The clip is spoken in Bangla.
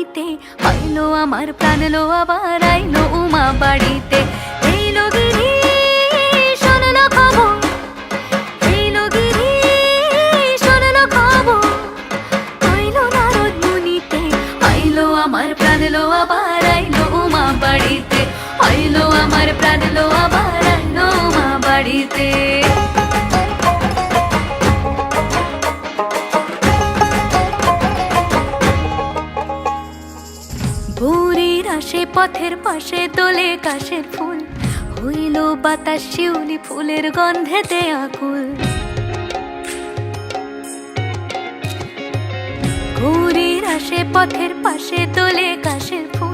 মনিতে, আইলো আমার প্রাণ লো আবার আইলো উমা বাড়িতে। এইলো গিরি শোনলো খবর, এইলো গিরি শোনলো খবর, আইলো নারদ মুনিতে, আইলো আমার প্রাণ লো আবার আইলো উমা বাড়িতে, আইলো আমার প্রাণ লো আবার আইলো উমা বাড়িতে। ভোরের আসে পথের পাশে তোলে কাশের ফুল, হইল বাতাস শিউলি ফুলের গন্ধেতে আকুল। ভোরের আসে পথের পাশে তোলে কাশের ফুল,